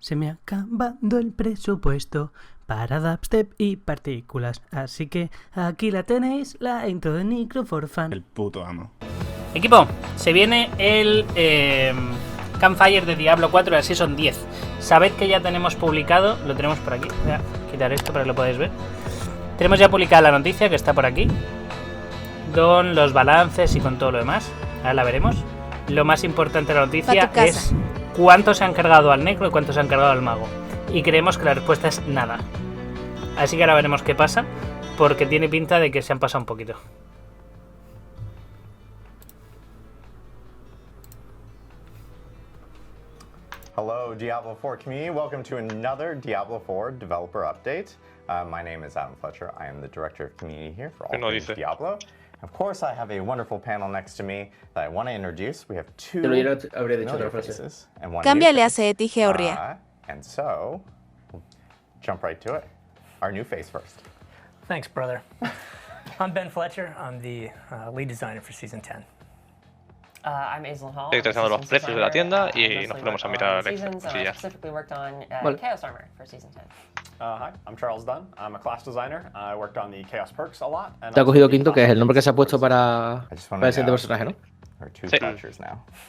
Se me ha acabado el presupuesto para dubstep y partículas, así que aquí la tenéis, la intro de Necro for Fun. El puto amo. Equipo, se viene el Campfire de Diablo 4 de la Season 10. Sabed que ya tenemos publicado, lo tenemos por aquí, voy a quitar esto para que lo podáis ver. Tenemos ya publicada la noticia que está por aquí, con los balances y con todo lo demás. Ahora la veremos. Lo más importante de la noticia es cuánto se han cargado al Necro y cuánto se han cargado al Mago. Y creemos que la respuesta es nada. Así que ahora veremos qué pasa, porque tiene pinta de que se han pasado un poquito. Hello, Diablo 4 community. Welcome to another Diablo 4 developer update. My name is Adam Fletcher. I am the director of community here for all things Diablo. Of course, I have a wonderful panel next to me that I want to introduce. We have two familiar faces and one new face. And so, we'll jump right to it. Our new face first. Thanks, brother. I'm Ben Fletcher. I'm the lead designer for Season 10. I'm Aislinn Hall. Estoy actualizando los precios de la tienda y nos ponemos a mirar cosillas. Specifically worked on Chaos Armor for Season 10. Hi, I'm Charles Dunn. I'm a class designer. I worked on the Chaos Perks a lot. Te ha cogido Quinto, que es el nombre que se ha puesto para el siguiente personaje, ¿no?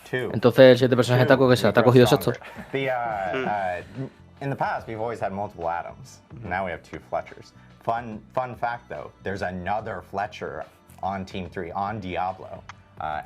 Sí. Entonces el siguiente personaje Taco, que sea, te ha cogido Sexto. In the past, we've always had multiple Adams. Now we have two Fletchers. Fun fact, though, there's another Fletcher on Team 3 on Diablo.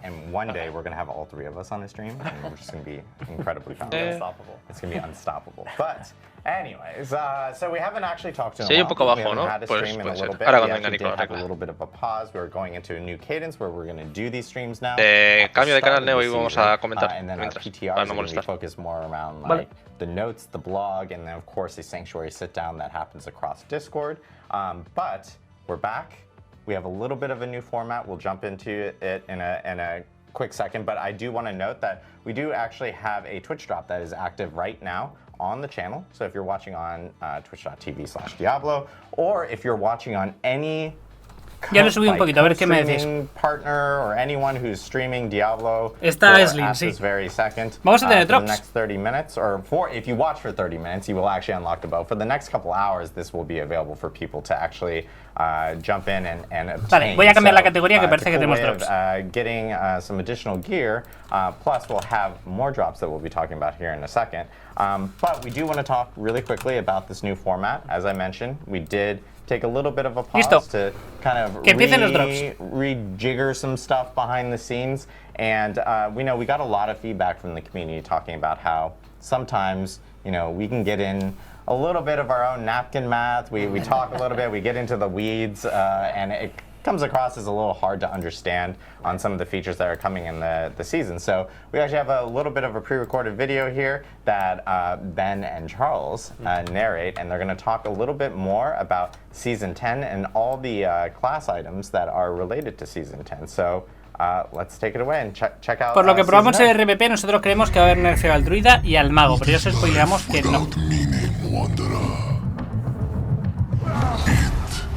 And one day we're going to have all three of us on the stream, and we're just going to be incredibly powerful. Unstoppable. It's going to be unstoppable. But, anyways, so we haven't actually talked to Sí, un poco we bajo, haven't ¿no? had a Pues stream in a puede ser. little bit. Ahora We cuando actually venga Nico did have a arregla. little bit of a pause. We're going into a new cadence where we're going to do these streams now. Cambio de canal, Neo, y vamos a comentar And then our mientras, PTRs para are no going to be molestar. focused more around like the notes, the blog, and then of course a Sanctuary sit-down that happens across Discord. But we're back. We have a little bit of a new format. We'll jump into it in a quick second, but I do want to note that we do actually have a Twitch drop that is active right now on the channel. So if you're watching on twitch.tv/Diablo, or if you're watching on any Ya lo subí un poquito, a ver qué me decís. partner or anyone who's streaming Diablo Esta es for Lin, at sí. this very second, Vamos a tener for drops. the next 30 minutes, or if you watch for 30 minutes, you will actually unlock the bow. For the next couple hours, this will be available for people to actually jump in and obtain. Vale, voy a cambiar la categoría que parece que it's a cool tenemos way drops. of, getting some additional gear, plus we'll have more drops that we'll be talking about here in a second. But we do want to talk really quickly about this new format. As I mentioned, we did take a little bit of a pause to kind of Que empiecen los drops. rejigger some stuff behind the scenes. And we know we got a lot of feedback from the community talking about how sometimes, you know, we can get in a little bit of our own napkin math. We talk a little bit, we get into the weeds, and it comes across as a little hard to understand on some of the features that are coming in the season. So we actually have a little bit of a pre-recorded video here that Ben and Charles narrate, and they're going to talk a little bit more about Season 10 and all the class items that are related to Season 10. So let's take it away and check out. Por lo que probamos Season el 10. RPP, nosotros creemos que va a haber nerfeo al druida y al mago, pero ya os spoileamos que no.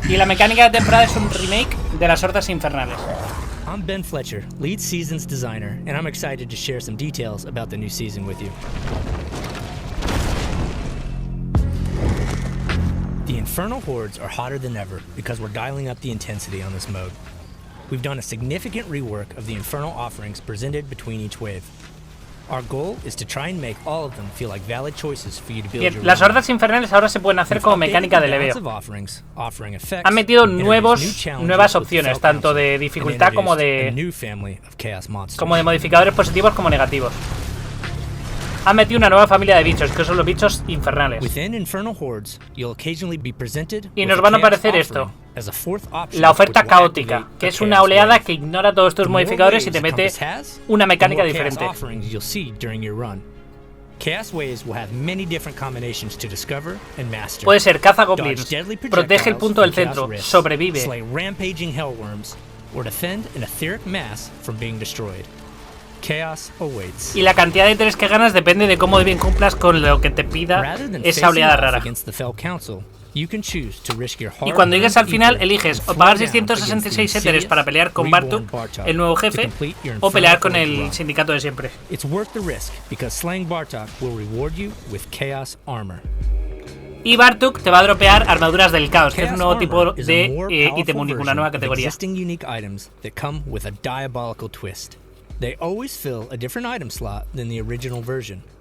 Y la mecánica de temporada es un remake de las Hordas Infernales. I'm Ben Fletcher, lead seasons designer, and I'm excited to share some details about the new season with you. The Infernal Hordes are hotter than ever because we're dialing up the intensity on this mode. We've done a significant rework of the Infernal offerings presented between each wave. Our goal is to try and make all of them feel like valid choices for you to build Bien, your las own. Hordas Infernales ahora se pueden hacer como mecánica de leveo. Han metido nuevas opciones, tanto de dificultad como de modificadores positivos como negativos. Han metido una nueva familia de bichos, que son los bichos infernales. Y nos van a aparecer esto: la oferta caótica, que es una oleada que ignora todos estos modificadores y te mete una mecánica diferente. Puede ser caza goblins, protege el punto del centro, sobrevive. Chaos awaits. Y la cantidad de 3 que ganas depende de cómo de bien cumplas con lo que te pida esa oleada rara. Y cuando llegues al final, eliges o pagar 666 éteres para pelear con Bartuk, el nuevo jefe, o pelear con el sindicato de siempre. Y Bartuk te va a dropear armaduras del caos, que es un nuevo tipo de ítem único, una nueva categoría.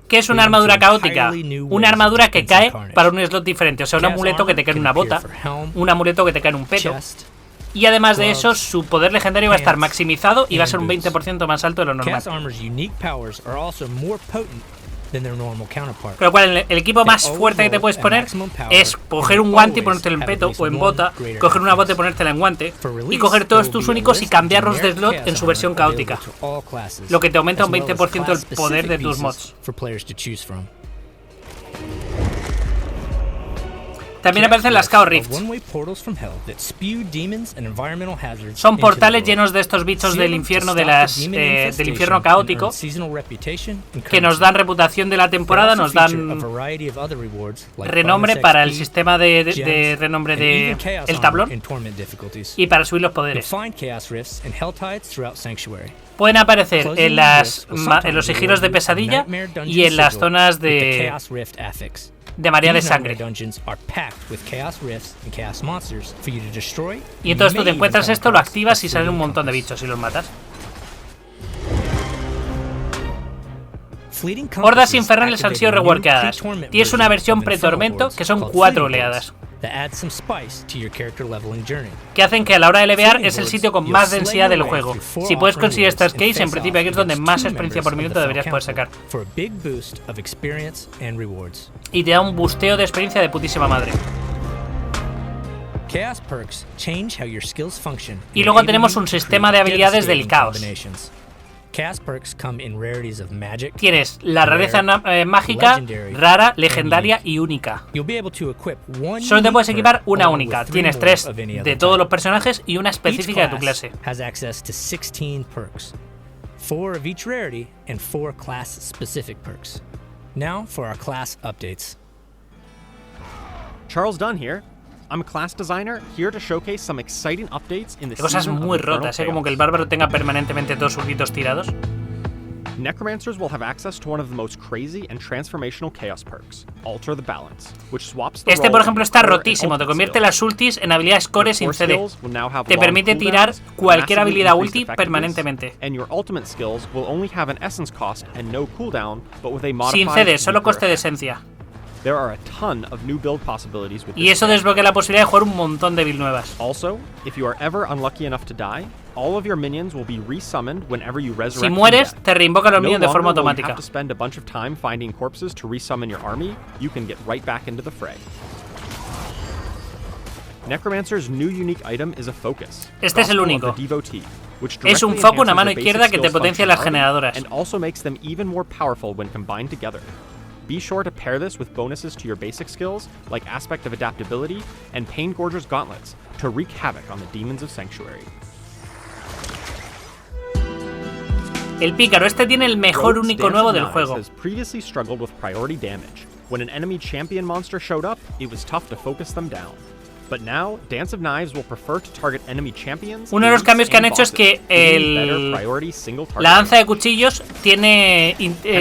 ¿Qué es una armadura caótica? Una armadura que cae para un slot diferente, o sea, un amuleto que te cae en una bota, un amuleto que te cae en un peto. Y además de eso, su poder legendario va a estar maximizado y va a ser un 20% más alto de lo normal. Con lo cual, el equipo más fuerte que te puedes poner es coger un guante y ponértelo en peto o en bota, coger una bota y ponértela en guante, y coger todos tus únicos y cambiarlos de slot en su versión caótica, lo que te aumenta un 20% el poder de tus mods. También aparecen las Chaos Rifts. Son portales llenos de estos bichos del infierno, del infierno caótico, que nos dan reputación de la temporada, nos dan renombre para el sistema de renombre de el tablón y para subir los poderes. Pueden aparecer en los sigilos de pesadilla y en las zonas de marea de sangre. Y entonces tú te encuentras esto, lo activas y salen un montón de bichos y los matas. Hordas infernales han sido reworkeadas. Tienes una versión pre-tormento que son 4 oleadas, que hacen que a la hora de levear es el sitio con más densidad del juego. Si puedes conseguir estas keys, en principio aquí es donde más experiencia por minuto deberías poder sacar. Y te da un boosteo de experiencia de putísima madre. Y luego tenemos un sistema de habilidades del caos. Tienes la rareza mágica, rara, legendaria y única. Solo te puedes equipar una única. Tienes 3 de todos los personajes y una específica de tu clase. Charles Dunn here. I'm a class designer here to showcase some exciting updates in the Cosas muy rotas, como que el bárbaro tenga permanentemente todos sus gritos tirados. Necromancers will have access to one of the most crazy and transformational chaos perks, Alter the Balance, which swaps the Este, por ejemplo, está rotísimo. Te convierte las ultis en habilidades core sin CD. Te permite tirar cualquier habilidad ulti permanentemente. Sin CD, solo coste de esencia. Y eso desbloquea la posibilidad de jugar un montón de build nuevas. Si mueres, te reinvocan los minions de forma automática. Este es el único. Es un foco en la mano izquierda que te potencia las generadoras. Be sure to pair this with bonuses to your basic skills, like Aspect of Adaptability and Pain Gorger's Gauntlets, to wreak havoc on the demons of Sanctuary. El pícaro, este tiene el mejor único nuevo del juego. Has previously struggled with priority damage. When an enemy champion monster showed up, it was tough to focus them down. But now, Dance of Knives will prefer to target enemy champions. Uno de los cambios que han hecho es que la lanza de cuchillos tiene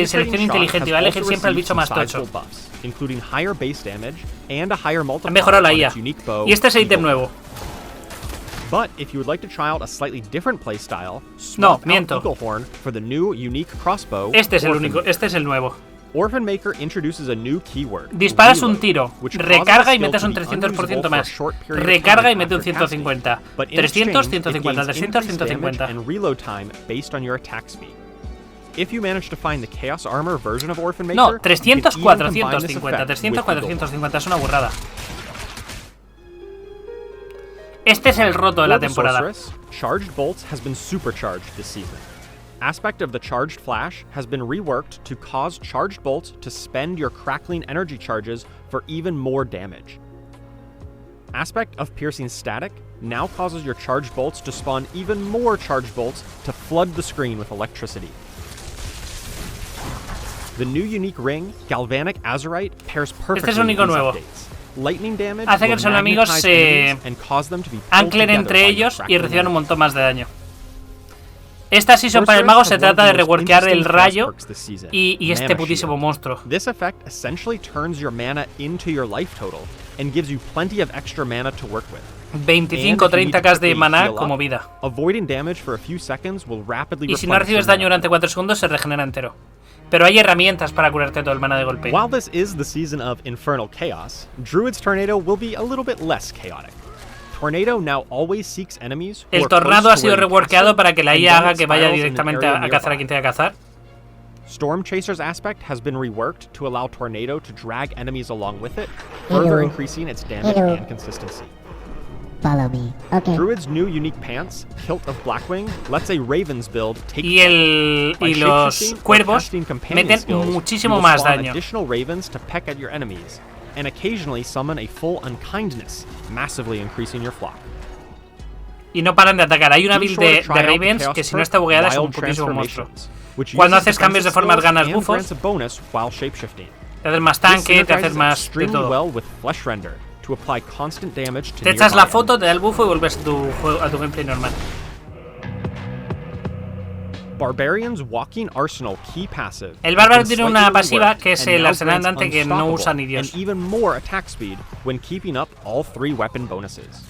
selección inteligente y va a elegir siempre al bicho más tocho. Han mejorado la IA. Y este es el ítem nuevo. No, miento. Este es el único, este es el nuevo. Orphan Maker introduces a new keyword. Disparas un tiro, recarga y metes un 300% más. Recarga y mete un 150. 300, 150, 300, 150. And reload time based on your attack speed. If you manage to find the Chaos Armor version of Orphan Maker, no, 300, 450, 300, 450, es una burrada. Este es el roto de la temporada. Charged Bolts has been supercharged this season. Aspect of the Charged Flash has been reworked to cause Charged Bolts to spend your crackling energy charges for even more damage. Aspect of Piercing Static now causes your Charged Bolts to spawn even more Charged Bolts to flood the screen with electricity. The new unique ring, Galvanic Azurite, pairs Este perfectly es un with único these nuevo. updates. Lightning damage Hace que will los enemigos magnetize se enemies and cause them to be pulled anclen together entre by your ellos y crackling reciban un energy. montón más de daño. Esta season para el mago se trata de reworkear el rayo y este putísimo monstruo. This effect essentially turns your mana into your life total and gives you plenty of extra mana to work with. 25-30k de maná como vida. Avoiding damage for a few seconds will rapidly Y si no recibes daño durante 4 segundos se regenera entero. Pero hay herramientas para curarte todo el maná de golpe. While this is the season of Infernal Chaos, Druid's Tornado will be a little bit less chaotic. Tornado now always seeks enemies who El are close tornado to ha sido where you reworkeado cast para que la it, IA and then haga it que vaya spirals in an directamente area a cazar a nearby. quien tenga que cazar. Storm Chaser's aspect has been reworked to allow Tornado to drag enemies along with it, further increasing its damage and consistency. Follow me. Okay. Druid's new unique pants, Kilt of Blackwing, lets a Raven's build take Y los cuervos meten muchísimo más daño. Additional ravens to peck at your enemies, and occasionally summon a full unkindness, massively increasing your flock. Y no paran de atacar. Hay una build de Ravens que si no está bugueada es un putísimo monstruo. Cuando haces cambios de formas ganas bufos. Te haces más tanque, te haces más de todo. Te echas la foto, te da el bufo y vuelves a tu gameplay normal. Barbarian's Walking Arsenal key passive. El bárbaro tiene una pasiva que es el arsenal andante que no usa ni Dios. And even more attack speed when keeping up all 3 weapon bonuses.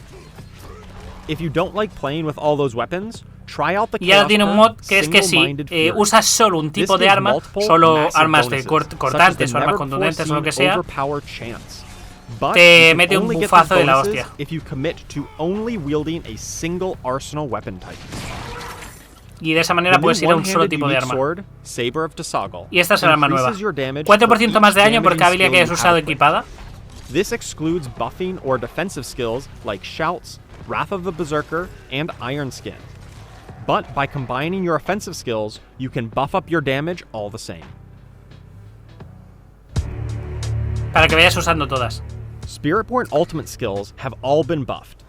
If you don't like playing with all those weapons, try out the y ahora tiene un mod que es que si Single-Minded usas solo un tipo de arma, solo armas de cortantes o armas contundentes o lo que sea, te mete un bufazo de la hostia. If you commit to only wielding a single arsenal weapon type. Y de esa manera puedes ir a un solo tipo de arma. Y esta es el arma nueva. 4% más de daño por cada habilidad que hayas usado equipada. This excludes buffing or defensive skills like Shouts, Wrath of the Berserker, and Iron Skin. But by combining your offensive skills, you can buff up your damage all the same. Para que vayas usando todas. Spiritborn ultimate skills have all been buffed.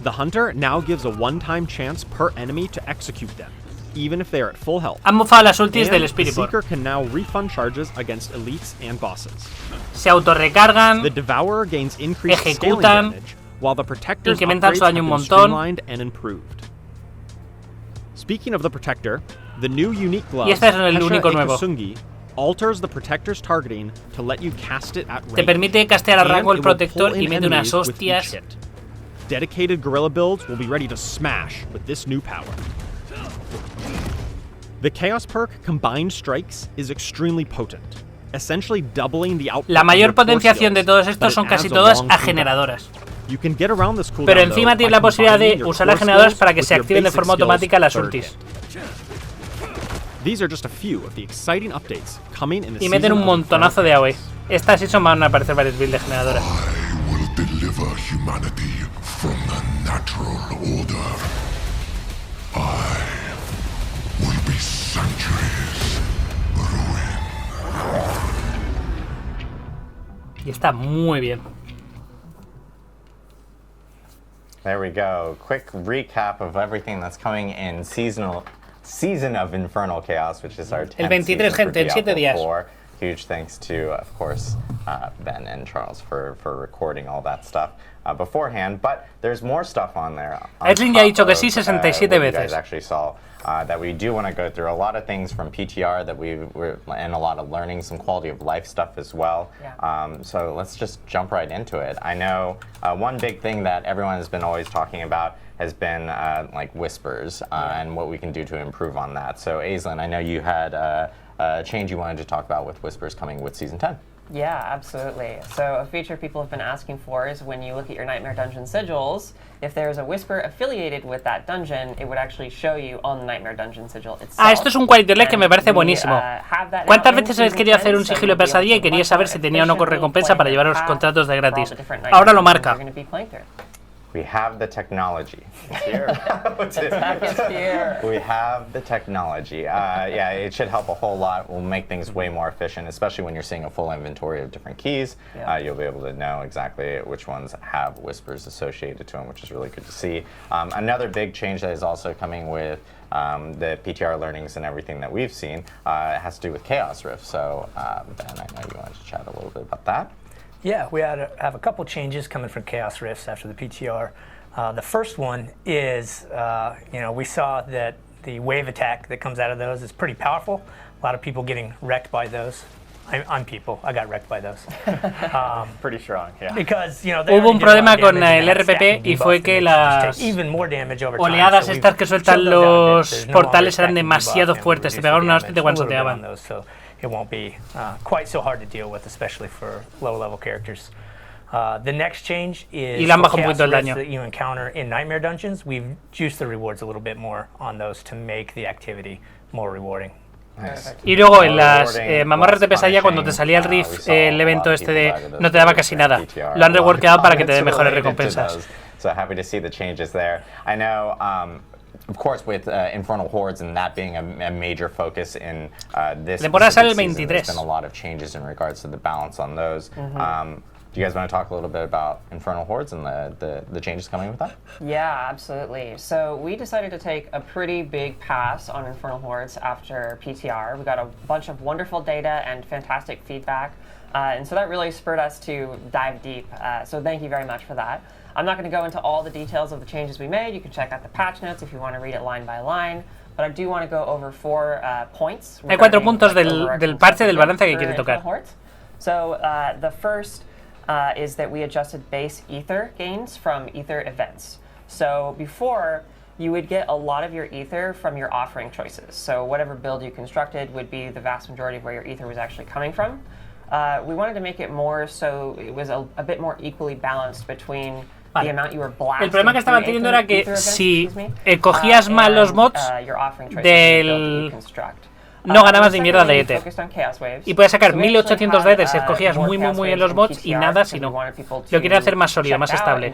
The Hunter now gives a one-time chance per enemy to execute them, even if they are at full health. Han bufado las ultis del The Spiritborn. Seeker can now refund charges against elites and bosses. Se autorrecargan, The Devourer gains increased scaling ejecutan, damage, while the Protector's incrementan upgrades su daño have un been montón. streamlined and improved. Speaking of the Protector, the new unique glove, Y este es el Hesha único nuevo. Ekusungi, alters the Protector's targeting to let you cast it at range. te permite castear a And rango el it will protector pull y in mete unas enemies with each hostias. hit. Dedicated guerrilla builds will be ready to smash with this new power. The Chaos perk Combined Strikes is extremely potent, essentially doubling the output La of mayor your core potenciación de skills, todos but estos it son casi adds a todas long a cooldown. generadoras. You can get around this cooldown, Pero though, encima by tienes la posibilidad de combining your usar las core generadoras skills para que with se your activen de basic forma skills automática las third ultis. hit. These are just a few of the exciting updates coming in the Y meten season un of montonazo de Infernal AOE. Esta season van a aparecer varias builds de generadoras. I will deliver humanity from the natural order. I will be sanctuaries ruin. Y está muy bien. There we go. Quick recap of everything that's coming in season of Infernal Chaos, which is our 10th El 23, season for gente, en 7 Diablo días. 4. Huge thanks to, of course, Ben and Charles for recording all that stuff beforehand. But there's more stuff on there. Edwin ya ha dicho que sí 67 what you veces. guys actually saw that we do want to go through a lot of things from PTR that and a lot of learning, some quality of life stuff as well. Yeah. So let's just jump right into it. I know one big thing that everyone has been always talking about has been like whispers and what we can do to improve on that. So Aislinn, I know you had a change you wanted to talk about with whispers coming with Season 10. Yeah, absolutely. So a feature people have been asking for is when you look at your Nightmare Dungeon sigils, if there's a whisper affiliated with that dungeon, it would actually show you on the Nightmare Dungeon sigil itself. Ah, esto es un quality of life que me parece And we, buenísimo. have that ¿Cuántas now in veces habéis Season querido 10, hacer un so sigilo de you'll be able pesadilla y to quería much saber more si tenía o no efficiently recompensa plan para your llevaros path contratos de for all gratis? the different Ahora lo Nightmare marca. dungeons you're gonna be playing through. We have the technology. It's here. The tech is here. We have the technology. Yeah, it should help a whole lot. We'll make things way more efficient, especially when you're seeing a full inventory of different keys. Yeah. You'll be able to know exactly which ones have whispers associated to them, which is really good to see. Another big change that is also coming with the PTR learnings and everything that we've seen has to do with Chaos Rift. So, Ben, I know you wanted to chat a little bit about that. Yeah, we have a couple changes coming from Chaos Rifts after the PTR. The first one is, we saw that the wave attack that comes out of those is pretty powerful. A lot of people getting wrecked by those. I got wrecked by those. Pretty strong, yeah. Because, hubo un problema con el RPP y fue que las oleadas estas que sueltan los portales eran demasiado fuertes. Te pegaban una hostia y te one-shoteaban. It won't be quite so hard to deal with, especially for low-level characters. The next change is y le han bajado un poquito el daño. that you encounter in Nightmare Dungeons. We've juiced the rewards a little bit more on those to make the activity more rewarding. Nice. Y luego en las mazmorras de pesadilla, cuando te salía el Rift, el evento este de no te daba casi nada, lo han reworkado para que te dé mejores recompensas. So happy to see the changes there. I know, of course, with Infernal Hordes and that being a major focus in this season, there's been a lot of changes in regards to the balance on those. Do you guys want to talk a little bit about Infernal Hordes and the changes coming with that? Yeah, absolutely. So we decided to take a pretty big pass on Infernal Hordes after PTR. We got a bunch of wonderful data and fantastic feedback. And so that really spurred us to dive deep. So thank you very much for that. I'm not going to go into all the details of the changes we made. You can check out the patch notes if you want to read it line by line. But I do want to go over 4 points. Hay 4 puntos del parche del balance que quiere tocar. So the first is that we adjusted base ether gains from ether events. So before, you would get a lot of your ether from your offering choices. So whatever build you constructed would be the vast majority of where your ether was actually coming from. We wanted to make it more so it was a bit more equally balanced between the amount you were blasting. El problema que estaban teniendo era que si cogías mal los mods del... no ganabas ni mierda de Ether. Y puedes sacar 1800 de Ether si escogías muy bien los mods y nada si no. Lo quieren hacer más sólido, más estable.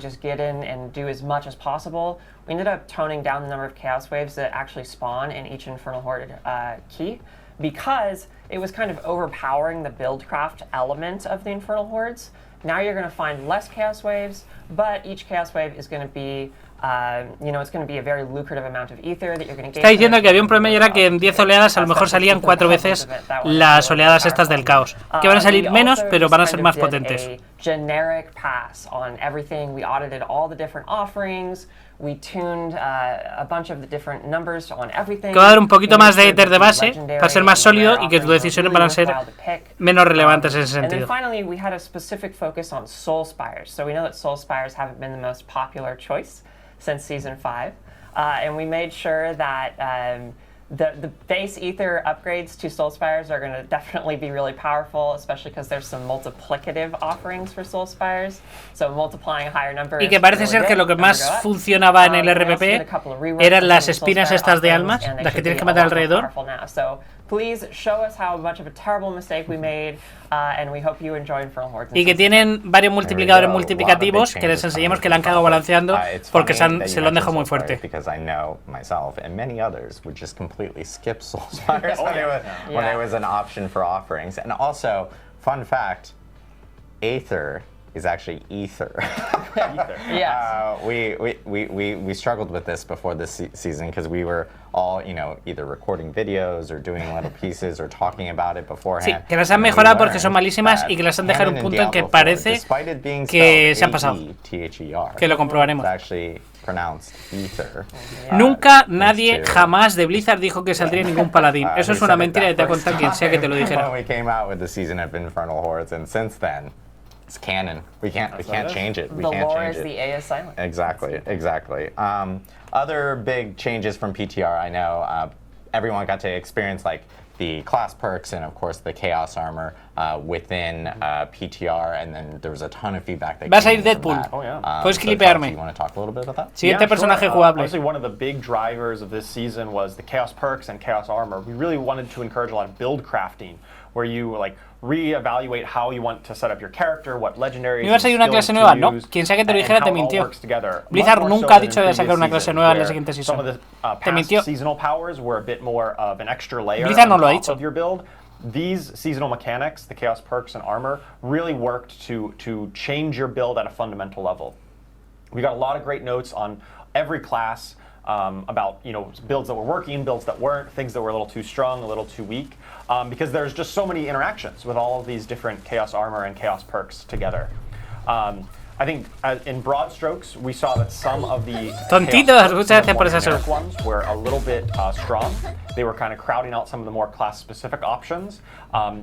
We ended up toning down the number of Chaos Waves that actually spawn in each Infernal Horde key because it was kind of overpowering the buildcraft element of the Infernal Hordes. Now you're going to find less Chaos Waves, but each Chaos Wave is going to be it's going to be a very lucrative amount of ether that you're going to gain. Está diciendo que había un problema y era que en 10 oleadas a lo mejor salían 4 veces las oleadas estas del caos. Que van a salir menos, pero van a ser más potentes. Generic pass on everything. We audited all the different offerings. We tuned a bunch of the different numbers on everything. Que va a dar un poquito más de Ether de base para ser más sólido y que tus decisiones van a ser menos relevantes en ese sentido. And then finally, we had a specific focus on Soul Spires. So we know that Soul Spires haven't been the most popular choice since Season 5. And we made sure that the base ether upgrades to Soul Spires are going to definitely be really powerful, especially because there's some multiplicative offerings for Soul Spires. So multiplying a higher number. Y que parece ser que lo que más funcionaba en el RPP eran las espinas estas de almas, las que tienes que matar alrededor. Please show us how much of a terrible mistake we made, and we hope you enjoy Infernal Hordes. Y que tienen varios multiplicadores multiplicativos que les enseñemos que la han cagado balanceando porque se lo han dejado muy fuerte. Because I know myself and many others would just completely skip Soul Spires when it was an option for offerings. And also, fun fact, Aether is actually ether. Yes. We struggled with this before this season because we were all, either recording videos or doing little pieces or talking about it beforehand. Sí, que las han mejorado porque son malísimas y que las han dejado en un punto en que parece que se han pasado. Que lo comprobaremos. Nunca nadie jamás de Blizzard dijo que saldría ningún paladín. Eso es una mentira y te ha contado quien sea que te lo dijera. We came out with the season of Infernal Hordes, and since then it's canon. We can't change it. The lore is the A is silent. Exactly. Other big changes from PTR, I know everyone got to experience like the class perks and of course the Chaos Armor within PTR, and then there was a ton of feedback that Va a salir Deadpool. Puedes clipearme. You want to talk a little bit about that? Siguiente personaje jugable. Honestly, one of the big drivers of this season was the Chaos perks and Chaos Armor. We really wanted to encourage a lot of build crafting where you like reevaluate how you want to set up your character, what legendaries. ¿No iba a salir una clase nueva? No. Quien sea que te lo dijera te mintió. Blizzard nunca ha dicho que va a sacar una clase nueva en la siguiente season. Te mintió. Seasonal powers were a bit more of an extra layer Blizzard no lo ha on top dicho. of your build. These seasonal mechanics, the Chaos Perks and Armor, really worked to change your build at a fundamental level. We got a lot of great notes on every class about builds that were working, builds that weren't, things that were a little too strong, a little too weak, because there's just so many interactions with all of these different Chaos Armor and Chaos Perks together. I think in broad strokes, we saw that some of the generic ones were a little bit strong. They were kind of crowding out some of the more class-specific options.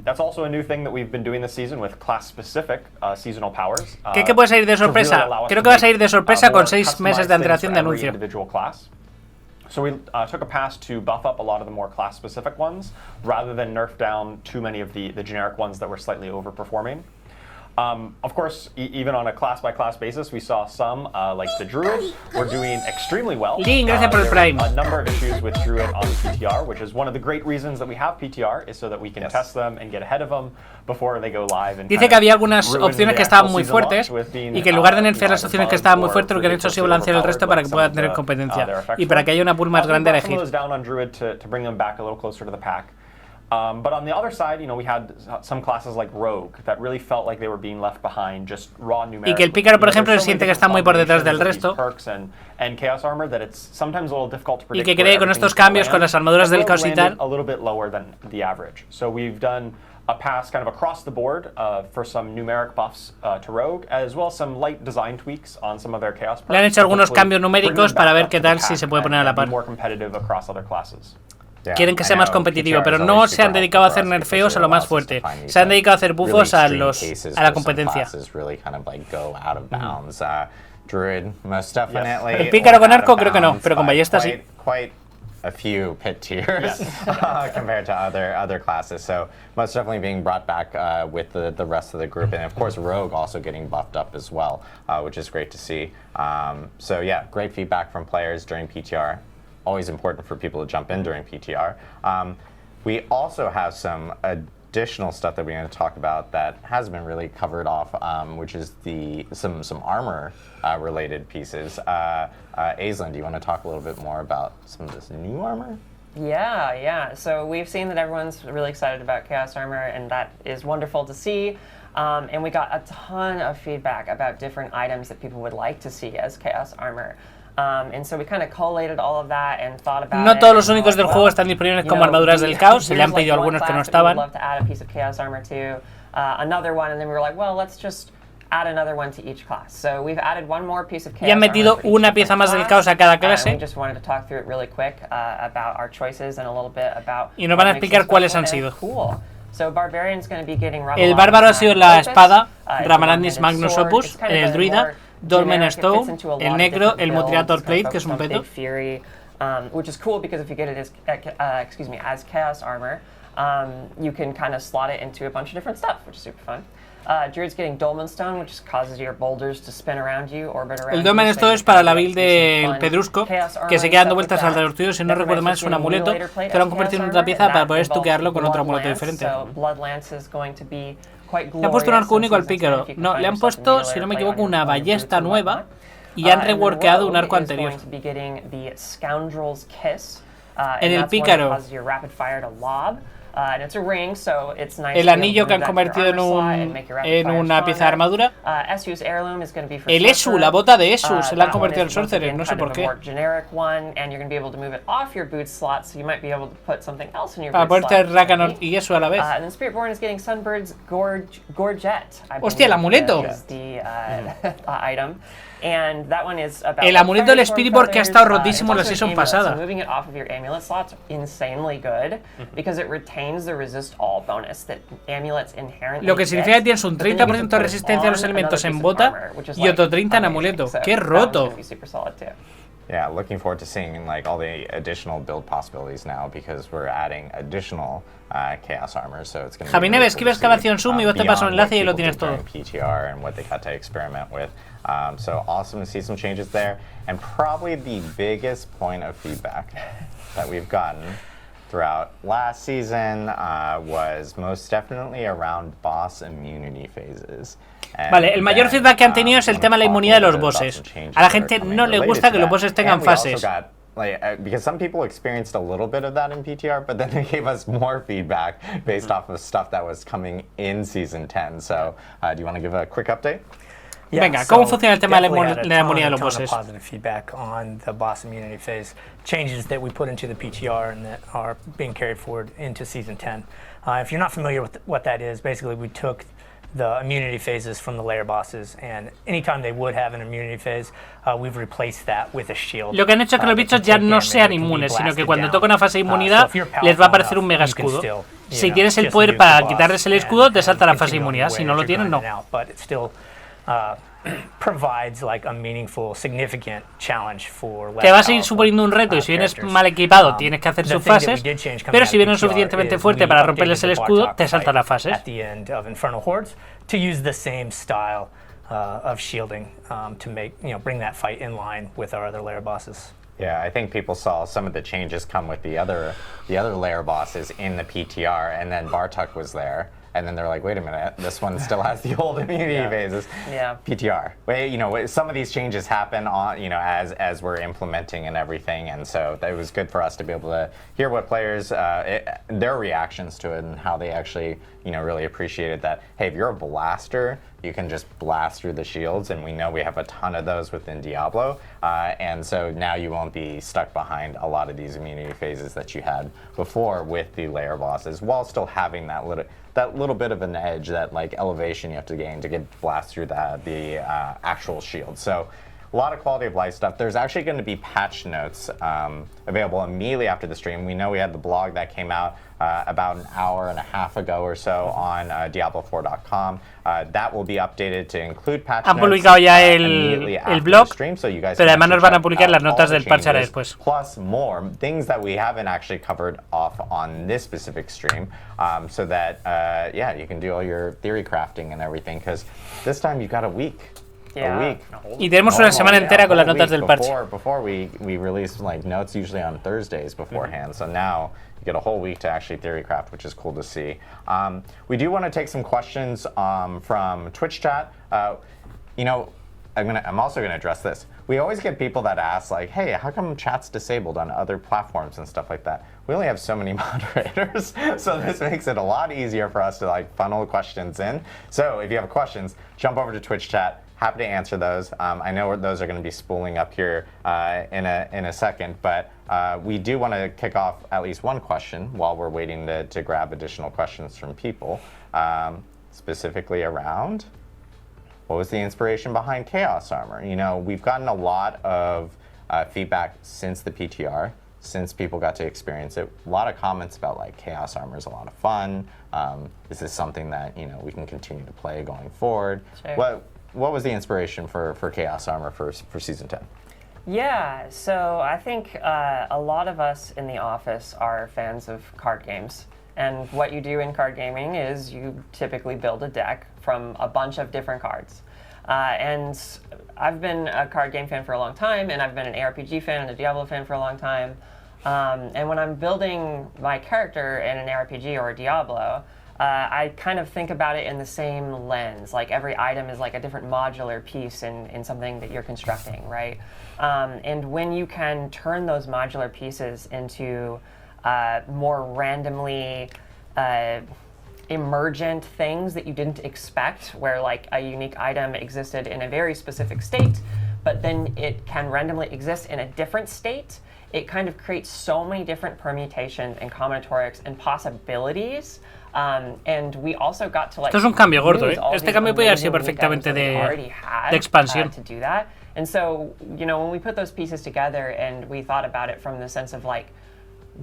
That's also a new thing that we've been doing this season with class-specific seasonal powers. ¿Qué puede salir de sorpresa? Creo que va a salir de sorpresa con 6 meses de antelación de anuncio. So we took a pass to buff up a lot of the more class-specific ones, rather than nerf down too many of the generic ones that were slightly overperforming. Of course, even on a class-by-class basis, we saw some, like the Druid, were doing extremely well. Gracias por el Prime. A number of issues with Druid on PTR, which is one of the great reasons that we have PTR, is so that we can test them and get ahead of them before they go live. Dice que había algunas opciones que estaban muy fuertes y que en lugar de nerfear las opciones que estaban muy fuertes, lo que han hecho ha sido balancear el resto para que puedan tener competencia y para que haya una pool más grande a elegir. But on the other side, we had some classes like Rogue that really felt like they were being left behind, just raw numerically. Y que el pícaro, por ejemplo, se siente que está muy por detrás del resto. And Chaos Armor that it's sometimes a little difficult to predict. Y que cree que con estos cambios, con las armaduras del caos y tal, a little bit lower than the average. So we've done a pass kind of across the board for some numeric buffs to Rogue, as well as some light design tweaks on some of their Chaos perks. Le han hecho algunos cambios numéricos para ver qué tal si se puede poner a la par. More competitive across other classes. Quieren que sea más competitivo, pero no se han dedicado a hacer nerfeos a lo más fuerte. Se han dedicado a hacer buffos a la competencia. El pícaro con arco creo que no, pero con ballesta sí. A few pit tiers compared to other classes, so most definitely being brought back with the rest of the group, and of course Rogue also getting buffed up as well, which is great to see. So yeah, great feedback from players during PTR. Always important for people to jump in during PTR. We also have some additional stuff that we're going to talk about that has been really covered off, which is some armor related pieces. Aislinn, do you want to talk a little bit more about some of this new armor? Yeah. So we've seen that everyone's really excited about Chaos Armor, and that is wonderful to see. And we got a ton of feedback about different items that people would like to see as Chaos Armor. And so we kind of collated all of that and thought about No todos los únicos del juego están disponibles como armaduras del caos, se le han pedido algunos que no estaban. Love to add a piece of Chaos Armor to another one, and then we were like, well, let's just add another one to each class. So we've added one more piece of Chaos Y han metido una pieza más del caos a cada clase. We just wanted to talk through it really quick about our choices and a little bit about. Y nos van a explicar cuáles han sido. Cool. So Barbarian's going to be getting El bárbaro ha sido la espada, Ramalandis Magnus Opus, el druida, Dolmen Stone, el negro, el Mutilator Plate, que es un peto. Which is cool because if you get it as Chaos Armor, you can kind of slot it into a bunch of different stuff, which is super fun. Druid's getting Dolmen Stone, which causes your boulders to spin around you, orbit around you. El Dolmen Stone es para la build del Pedrusco, que se queda dando vueltas alrededor tuyo. Si no recuerdo mal, es un amuleto que lo han convertido en otra pieza para poder estuquearlo con otro amuleto diferente. Le han puesto un arco único al pícaro. No, le han puesto, si no me equivoco, una ballesta nueva y han reworkeado un arco anterior. En el pícaro, el anillo que han convertido en una pieza de armadura. El Esu, la bota de Esu, se la han convertido en Sorcerer, no sé por qué. Para poder tener Ragnarok y Esu a la vez. ¡Hostia, el amuleto! El amuleto del Spiritboard que ha estado rotísimo la season pasada. Lo que significa que tienes un 30% de resistencia a los elementos en bota y otro 30% en amuleto. ¡Qué roto! Yeah, looking forward to seeing like all the additional build possibilities now because we're adding additional Chaos Armor, so it's going to be Javi Neves, escribe excavación Zoom y vos te paso el enlace y lo tienes todo. PTR and what they got to experiment with. So awesome to see some changes there. And probably the biggest point of feedback that we've gotten throughout last season was most definitely around boss immunity phases. Vale, el mayor feedback que han tenido es el tema de la inmunidad de los bosses. A la gente no le gusta que los bosses tengan fases. Because some people experienced a little bit of that in PTR, but then they gave us more feedback based off of stuff that was coming in Season 10. So, do you want to give a quick update? Yeah, venga, ¿cómo funciona el tema de la inmunidad de los bosses? Positive feedback on the boss immunity phase, changes that we put into the PTR and that are being carried forward into Season 10. If you're not familiar with what that is, basically we took the immunity phases from the layer bosses, and anytime they would have an immunity phase, we've replaced that with a shield. Lo que han hecho es que los bichos ya no sean inmunes, sino que cuando toca una fase de inmunidad les va a aparecer un mega escudo. Si tienes el poder para quitarles el escudo, te salta la fase de inmunidad. Si no lo tienes, no. Provides like a meaningful, significant challenge for te vas a ir suponiendo un reto y si vienes mal equipado tienes que hacer sus fases, pero si vienes suficientemente fuerte para romperles el escudo, te saltan las fases. At the end of Infernal Hordes, to use the same style of shielding to make, bring that fight in line with our other layer bosses. Yeah, I think people saw some of the changes come with the other layer bosses in the PTR, and then Bartok was there. And then they're like, wait a minute, this one still has the old immunity phases. Yeah. PTR. Wait, some of these changes happen on, as we're implementing and everything, and so it was good for us to be able to hear what players, their reactions to it and how they actually, really appreciated that. Hey, if you're a blaster, you can just blast through the shields, and we know we have a ton of those within Diablo, and so now you won't be stuck behind a lot of these immunity phases that you had before with the layer bosses, while still having that little bit of an edge, that like elevation you have to gain to get blast through the actual shield. So a lot of quality of life stuff. There's actually going to be patch notes available immediately after the stream. We know we had the blog that came out about an hour and a half ago or so on Diablo4.com. That will be updated to include patch notes. Han publicado ya el blog, pero además nos van a publicar las notas del parche ahora después. Plus more things that we haven't actually covered off on this specific stream, so that you can do all your theory crafting and everything, because this time you've got a week. Y tenemos una semana entera con las notas del parche. Before we release like notes usually on Thursdays beforehand, so now you get a whole week to actually theory craft, which is cool to see. We do want to take some questions from Twitch chat. I'm also gonna address this. We always get people that ask like, hey, how come chat's disabled on other platforms and stuff like that? We only have so many moderators, so this makes it a lot easier for us to like funnel questions in. So if you have questions, jump over to Twitch chat. Happy to answer those. I know those are going to be spooling up here in a second, but we do want to kick off at least one question while we're waiting to grab additional questions from people, specifically around what was the inspiration behind Chaos Armor. We've gotten a lot of feedback since the PTR, since people got to experience it. A lot of comments about like Chaos Armor is a lot of fun. Is this something that we can continue to play going forward? Sure. What was the inspiration for Chaos Armor for Season 10? Yeah, so I think a lot of us in the office are fans of card games. And what you do in card gaming is you typically build a deck from a bunch of different cards. And I've been a card game fan for a long time, and I've been an ARPG fan and a Diablo fan for a long time. And when I'm building my character in an ARPG or a Diablo, I kind of think about it in the same lens. Like every item is like a different modular piece in something that you're constructing, right? And when you can turn those modular pieces into more randomly emergent things that you didn't expect, where like a unique item existed in a very specific state, but then it can randomly exist in a different state, it kind of creates so many different permutations and combinatorics and possibilities. And we also got to like Esto es un cambio gordo, ¿eh? Este cambio puede haber sido perfectamente de expansión. To do that. And so, when we put those pieces together and we thought about it from the sense of like,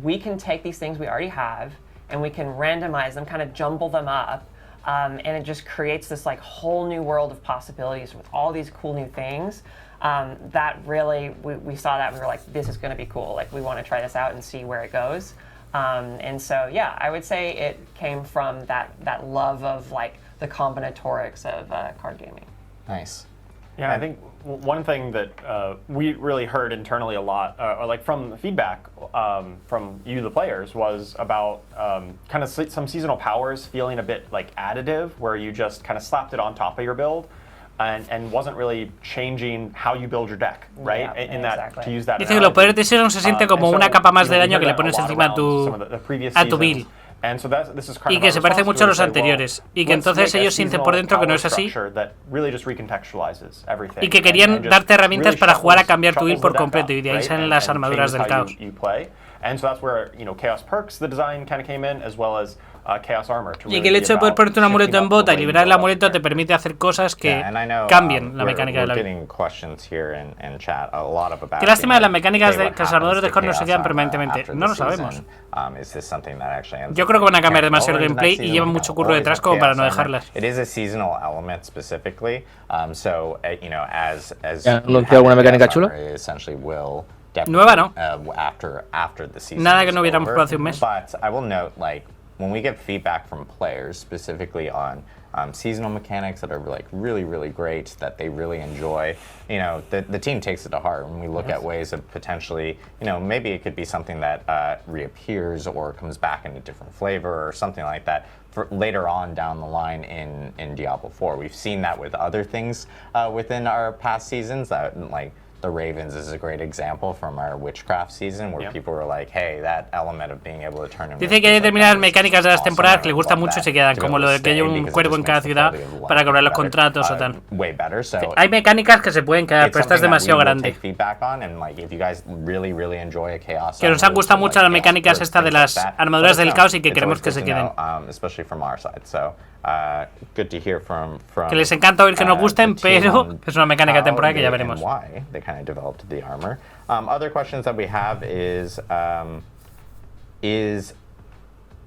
we can take these things we already have and we can randomize them, kind of jumble them up, and it just creates this like whole new world of possibilities with all these cool new things. That really, we saw that and we were like, this is going to be cool. Like, we want to try this out and see where it goes. And so, yeah, I would say it came from that love of like the combinatorics of card gaming. Nice. Yeah, I think one thing that we really heard internally a lot, or like from the feedback from you, the players, was about kind of some seasonal powers feeling a bit like additive, where you just kind of slapped it on top of your build. And wasn't really changing how you build your deck, right? Yeah, in that, exactly. to use that Dice que los poderes de Season se siente como una capa más de daño que le pones encima a tu build. Y que se parece mucho a los anteriores. Y que entonces ellos sienten por dentro que no es así. Y que querían darte herramientas para jugar a cambiar tu build por completo. Y de ahí salen las armaduras del caos. And so that's where, Chaos Perks, the design kind of came in, as well as Chaos Armor. Y que el hecho de poder ponerte un amuleto en bota y liberar el amuleto te permite hacer cosas que cambien la mecánica de la vida. Qué lástima de las mecánicas de que los armadores de Scorn no se quedan permanentemente. No lo sabemos. Yo creo que van a cambiar demasiado el gameplay y llevan mucho curro detrás como para no dejarlas. It is a seasonal element specifically, so as ¿Ya han anunciado alguna mecánica chula? Nueva no. After the season. Nada que no hubiéramos probado hace un mes. But I will note, like, when we get feedback from players specifically on seasonal mechanics that are like really great, that they really enjoy, the team takes it to heart. When we look at ways of potentially, maybe it could be something that reappears or comes back in a different flavor or something like that for later on down the line in Diablo 4. We've seen that with other things within our past seasons, that like the Ravens is a great example from our Witchcraft season, where people were like, hey, that element of being able to turn in. Dice que hay determinadas mecánicas de las temporadas que le gustan mucho y se quedan, como lo de que haya un cuervo en cada ciudad para cobrar los contratos o tal. Hay mecánicas que se pueden quedar, pero esta es demasiado grande. Que nos han gustado mucho las mecánicas estas de las armaduras del caos y que queremos que se queden. Que les encanta oír que nos gusten, pero es una mecánica temporal que ya veremos. Kind of developed the armor. Other questions that we have is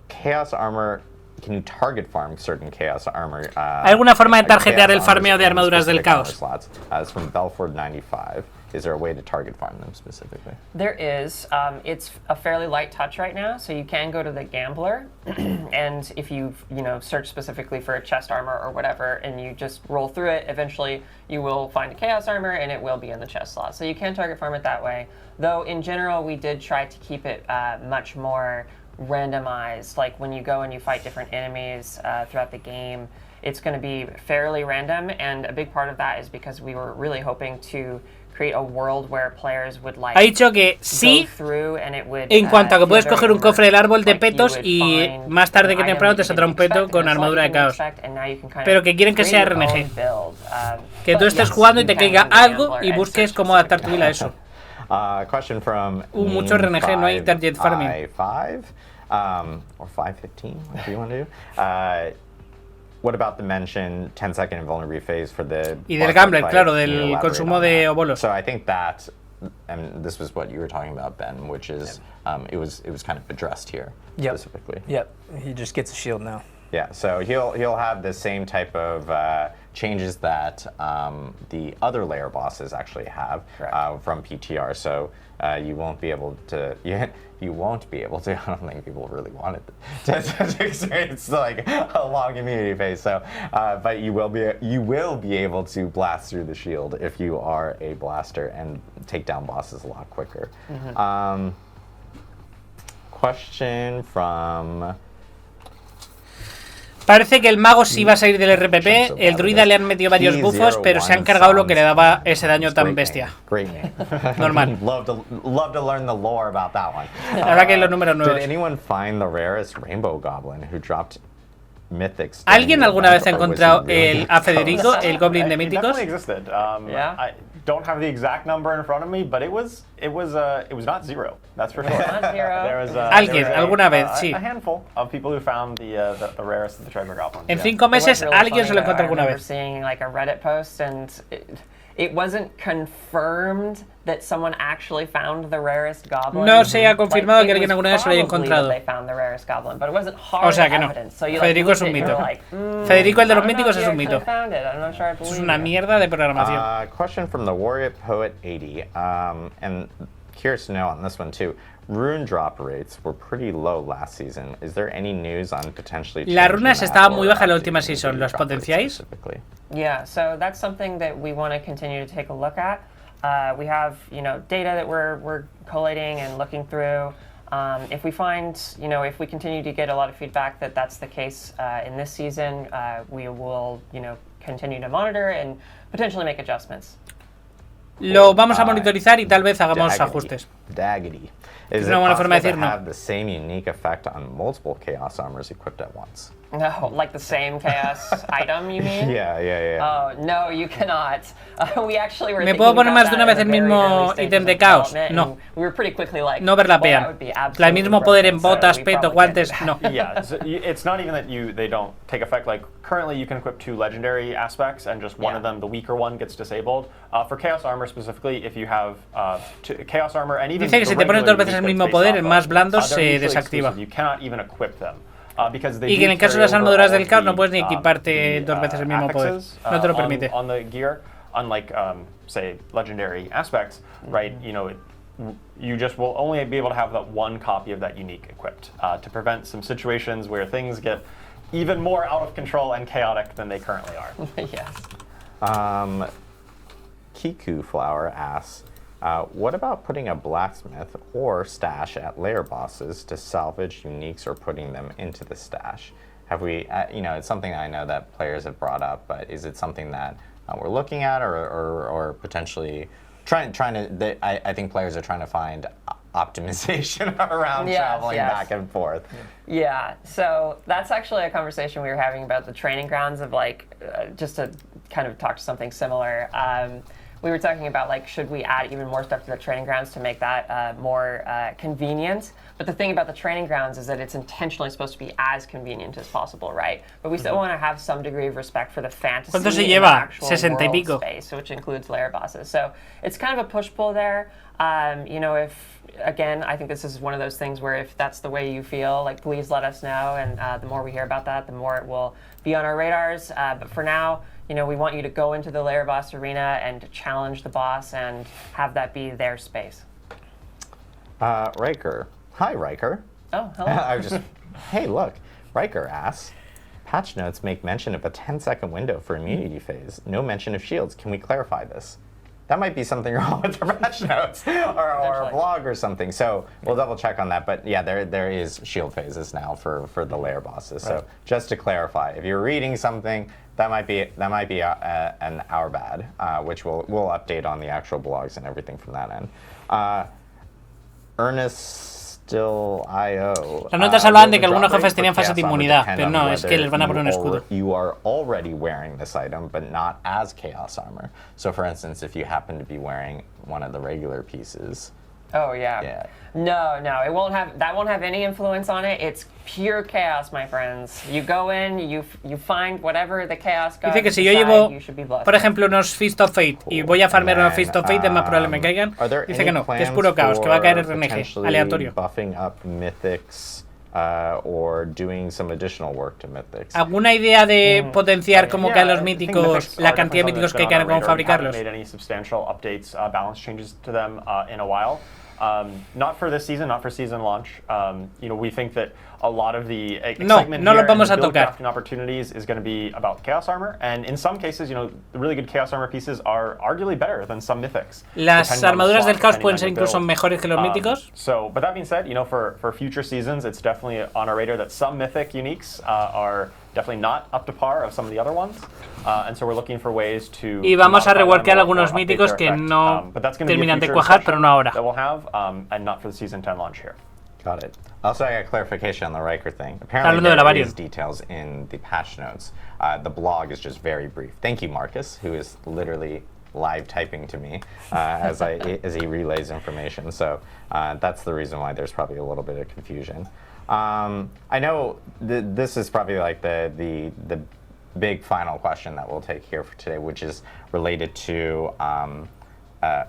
Chaos Armor, can you target farm certain Chaos Armor? ¿Hay alguna forma de targetear el farmeo de armaduras del caos? It's from Belford95. Is there a way to target farm them specifically? There is. It's a fairly light touch right now, so you can go to the Gambler, and if you search specifically for a chest armor or whatever, and you just roll through it, eventually you will find a Chaos Armor, and it will be in the chest slot. So you can target farm it that way. Though in general, we did try to keep it much more randomized. Like when you go and you fight different enemies throughout the game, it's going to be fairly random, and a big part of that is because we were really hoping to ha dicho que sí, en cuanto a que puedes coger un cofre del árbol de petos y más tarde que temprano te saldrá un peto con armadura de caos, pero que quieren que sea RNG, que tú estés jugando y te caiga algo y busques cómo adaptar tu vida a eso. Mucho RNG, no hay target farming. Or 515, if you want to do. What about the mentioned 10-second invulnerability phase for the... Y del gambler, claro, del consumo de obolos. So I think that, and this was what you were talking about, Ben, which is, it was kind of addressed here specifically. Yep, he just gets a shield now. Yeah, so he'll have the same type of changes that the other layer bosses actually have from PTR. So you won't be able to. You won't be able to. I don't think people really wanted to experience like a long immunity phase. So, but you will be able to blast through the shield if you are a blaster and take down bosses a lot quicker. Question from. Parece que el mago sí va a salir del RPP, el druida le han metido varios buffos, pero se han cargado lo que le daba ese daño tan bestia. Normal. Ahora que hay los números nuevos. ¿Alguien alguna vez ha encontrado a Federico, el Goblin de Míticos? Don't have the exact number in front of me, but it was not zero. That's for sure. Alguien, alguna vez, sí. A handful of people who found the rarest of the Treasure Goblins. En 5 meses alguien se lo encontró alguna vez. Seeing like a Reddit post and it wasn't confirmed that someone actually found the rarest goblin. No se ha confirmado que alguien alguna vez se lo haya encontrado. O sea que no. Federico es un mito. Federico, el de los míticos, es un mito. Eso es una mierda de programación. Question from the Warrior Poet 80. And curious to know on this one too. Rune drop rates were pretty low last season. Is there any news on potentially changing Las runas that estaban or muy bajas la updating última the season. ¿Los drop rates potenciáis? specifically? Yeah, so that's something that we want to continue to take a look at. We have, data that we're collating and looking through. If we find, if we continue to get a lot of feedback that that's the case in this season, we will, continue to monitor and potentially make adjustments. Lo vamos a monitorizar y tal vez hagamos ajustes. Daggity. Is Es it una buena forma de possible decir to no. have the same unique effect on multiple Chaos Armors equipped at once? No, like the same chaos item, you mean? Yeah. Oh, no, you cannot. We actually were ¿Me thinking puedo poner about más de that una in vez the el very mismo early stages ítem de of caos? development, No. and we were pretty quickly like, No well, that overlapean. would be El absolutely mismo poder en broken, so botas, we peto, probably can't do guantes, that. no. Yeah, so it's not even that they don't take effect. Like currently, you can equip 2 legendary aspects, and just one of them, the weaker one, gets disabled. For Chaos Armor specifically, if you have Chaos Armor and even Dice que the si te pones regular 2 veces el unique mismo that's poder, based el off más of, blando they're se mutually desactiva. exclusive. You cannot even equip them. Because they Y que en do el caso de carry las over armaduras all del of caos no the, puedes ni equiparte 2 veces el mismo poder. affixes, No te lo permite. on the gear, unlike say legendary aspects, right? You just will only be able to have that one copy of that unique equipped to prevent some situations where things get even more out of control and chaotic than they currently are. Yes. Kiku Flower asks, what about putting a blacksmith or stash at lair bosses to salvage uniques or putting them into the stash? Have we, it's something I know that players have brought up, but is it something that we're looking at or potentially trying to, I think players are trying to find optimization around traveling back and forth. Yeah, so that's actually a conversation we were having about the training grounds of just to kind of talk to something similar. We were talking about should we add even more stuff to the training grounds to make that more convenient? But the thing about the training grounds is that it's intentionally supposed to be as convenient as possible, right? But we still want to have some degree of respect for the fantasy ¿Cuánto se and the lleva? actual 60 y world pico. space, which includes lair bosses. So it's kind of a push-pull there. If again, I think this is one of those things where if that's the way you feel, please let us know, and the more we hear about that, the more it will be on our radars. But for now, we want you to go into the lair boss arena and challenge the boss and have that be their space. Riker. Hi, Riker. Oh, hello. Hey, look. Riker asks, patch notes make mention of a 10-second window for immunity phase. No mention of shields. Can we clarify this? That might be something wrong with the patch notes or a blog or something. So we'll double check on that. But yeah, there is shield phases now for the lair bosses. Right. So just to clarify, if you're reading something, that might be an our bad, which we'll update on the actual blogs and everything from that end. Ernest.io. Las notas hablaban de que algunos jefes tenían fase de inmunidad, pero no, es que les van a poner un escudo. You are already wearing this item, but not as Chaos Armor. So for instance, if you happen to be wearing one of the regular pieces. Oh yeah. No, it won't have any influence on it. It's pure chaos, my friends. You go in, you find whatever the chaos gods Dice que si yo decide, llevo, you should be blessed. por ejemplo, unos Fist of Fate y voy a farmear unos Fist of Fate, es más probable me caigan. Dice que no, que es puro caos, que va a caer RNG, aleatorio. Buffing up mythics or doing some additional work to mythics. ¿Alguna idea de potenciar como caen los míticos, la cantidad de míticos que caen con fabricarlos? Made any substantial updates, balance changes to them in a while. Not for this season, not for season launch. We think that a lot of the excitement no here lo vamos a and the build tocar. crafting opportunities is going to be about Chaos Armor, and in some cases, the really good Chaos Armor pieces are arguably better than some mythics. Las armaduras del caos pueden ser incluso mejores que los míticos. But that being said, for future seasons, it's definitely on our radar that some mythic uniques are definitely not up to par of some of the other ones, and so we're looking for ways to. Y vamos a reworkear algunos míticos que no terminan de cuajar, pero no ahora. That we'll have, and not for the season 10 launch here. Got it. Also, I got clarification on the Riker thing. Apparently, there is details in the patch notes. The blog is just very brief. Thank you, Marcus, who is literally live typing to me as he relays information. So that's the reason why there's probably a little bit of confusion. I know this is probably the big final question that we'll take here for today, which is related to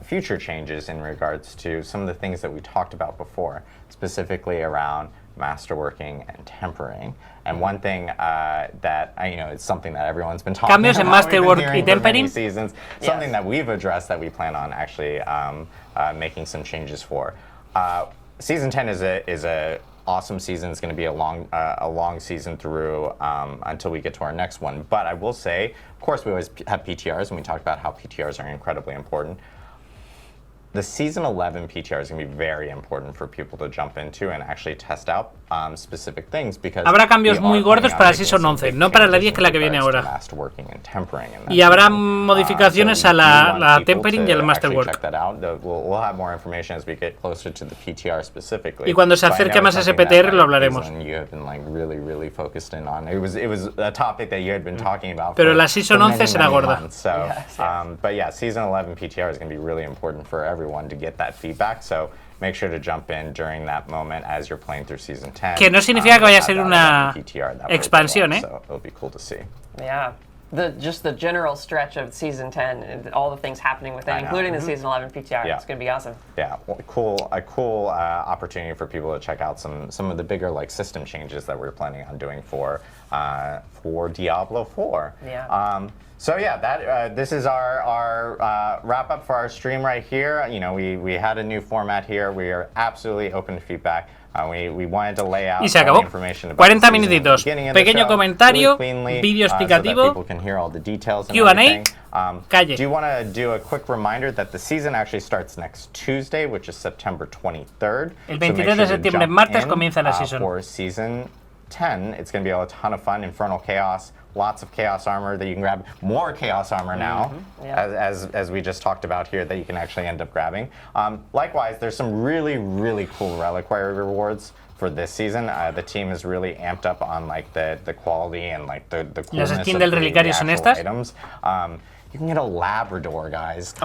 future changes in regards to some of the things that we talked about before, specifically around masterworking, and tempering. And one thing that it's something that everyone's been talking Cambios about. en masterwork y For many tempering. seasons, something that we've addressed that we plan on actually making some changes for. Season 10 is a awesome season. It's going to be a long season through until we get to our next one. But I will say, of course, we always have PTRs, and we talked about how PTRs are incredibly important. The season 11 PTR is going to be very important for people to jump into and actually test out specific things because habrá cambios muy gordos para Season 11, no para la 10 que es la que viene ahora. Y habrá modificaciones a la tempering y al masterwork. Y cuando se acerque más a ese PTR lo hablaremos. Pero la Season 11 será gorda. But yeah, Season 11 PTR is going to be really important for everyone to get that feedback. So make sure to jump in during that moment as you're playing through Season 10. Que no significa que vaya a ser una expansión, ¿eh? So it'll be cool to see. Yeah. Just the general stretch of Season 10 and all the things happening with it, including the Season 11 PTR. Yeah. It's going to be awesome. Yeah, well, a cool opportunity for people to check out some of the bigger system changes that we're planning on doing for Diablo 4. Yeah. So yeah, this is our wrap up for our stream right here. We had a new format here. We are absolutely open to feedback. We wanted to lay out y se acabó. 40 minutitos. Pequeño comentario, vídeo explicativo, Q&A, calle. Do you want to do a quick reminder that the season actually starts next Tuesday, which is September 23rd. El 23 de septiembre, martes, comienza la season. For Season 10, it's going to be a ton of fun. Infernal Chaos, lots of Chaos Armor that you can grab. More Chaos Armor now, as we just talked about here, that you can actually end up grabbing. Likewise, there's some really, really cool Reliquary rewards for this season. The team is really amped up on the quality and the coolness Las skins del Relicario son estas. Items. You can get a Labrador, guys. It's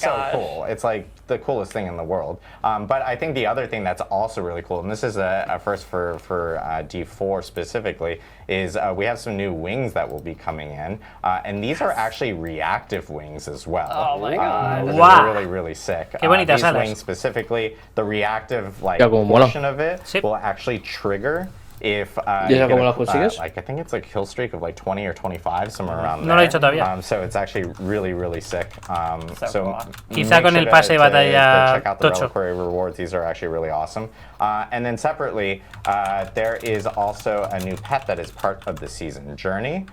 so cool. It's the coolest thing in the world. But I think the other thing that's also really cool, and this is a first for D4 specifically, is we have some new wings that will be coming in, and these are actually reactive wings as well. Oh my god! Wow! Really, really sick. Qué bonitas these alas. wings specifically, the reactive portion of it will actually trigger. If ¿Y esa cómo la consigues? I think it's kill streak of 20 or 25, somewhere around there. No lo he hecho todavía. So it's actually really, really sick. So quizá con el pase de batalla check out the tocho. Reliquary rewards. These are actually really awesome. And then separately, there is also a new pet that is part of the season journey.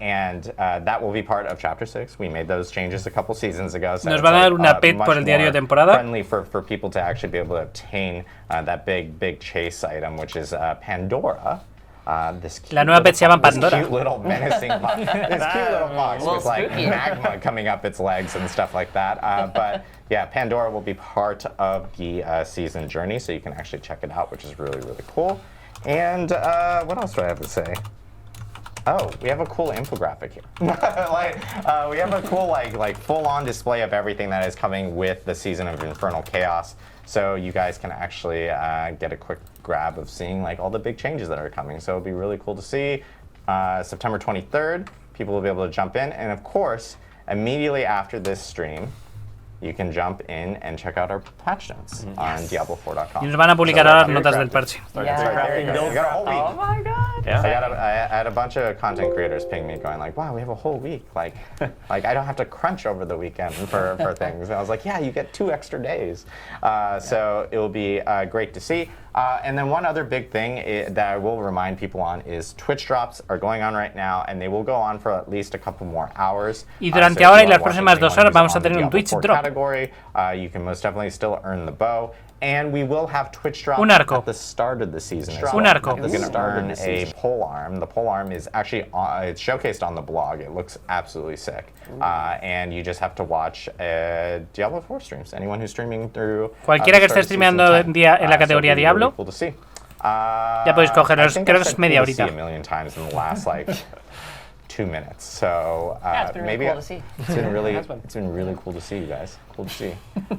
And that will be part of Chapter 6. We made those changes a couple seasons ago. So Nos van a dar una pet por el diario de temporada. Friendly for people to actually be able to obtain that big chase item, which is Pandora. La nueva pet se llama Pandora. This cute little menacing fox. This cute little fox with magma coming up its legs and stuff like that. But yeah, Pandora will be part of the season journey, so you can actually check it out, which is really, really cool. And what else do I have to say? Oh, we have a cool infographic here. We have a cool full-on display of everything that is coming with the season of Infernal Chaos. So you guys can actually get a quick grab of seeing all the big changes that are coming. So it'll be really cool to see. September 23rd, people will be able to jump in. And of course, immediately after this stream, you can jump in and check out our patch notes on Diablo4.com. Y nos van a publicar ahora las notas del parche. We got a whole week. Oh my god! Yeah. I had a bunch of content creators ping me going wow, we have a whole week. I don't have to crunch over the weekend for things. And I was yeah, you get 2 extra days. So it will be great to see. And then one other big thing that I will remind people on is Twitch drops are going on right now, and they will go on for at least a couple more hours. Y durante ahora y las próximas 2 horas vamos a tener un Twitch drop. Category, you can most definitely still earn the bow. And we will have Twitch drops at the start of the season. Un arco. You can earn a polearm. The polearm is actually it's showcased on the blog. It looks absolutely sick. And you just have to watch Diablo 4 streams. Anyone who's streaming through cualquiera que esté streameando en la categoría Diablo. Cool to see. Ya podéis cogeros, creo que es media horita. A million times in the last 2 minutes. So it's been really cool to see. It's been really cool to see you guys. Cool to see.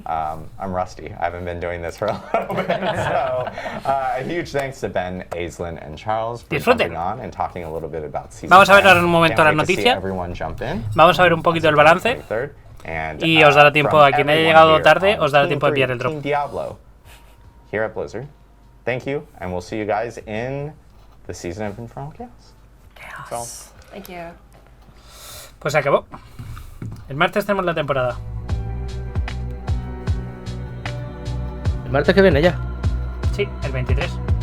I'm rusty. I haven't been doing this for a little bit. So a huge thanks to Ben, Aislinn, and Charles for jumping on and talking a little bit about season. Vamos a ver ahora un momento las noticias. Vamos a ver un poquito el balance. Y os dará tiempo, a quien haya llegado tarde, os dará tiempo de pillar el drop. here at Blizzard. Thank you, and we'll see you guys in the season of Infernal Chaos. Chaos. Thank you. Pues se acabó. El martes tenemos la temporada. El martes que viene ya. Sí, el 23.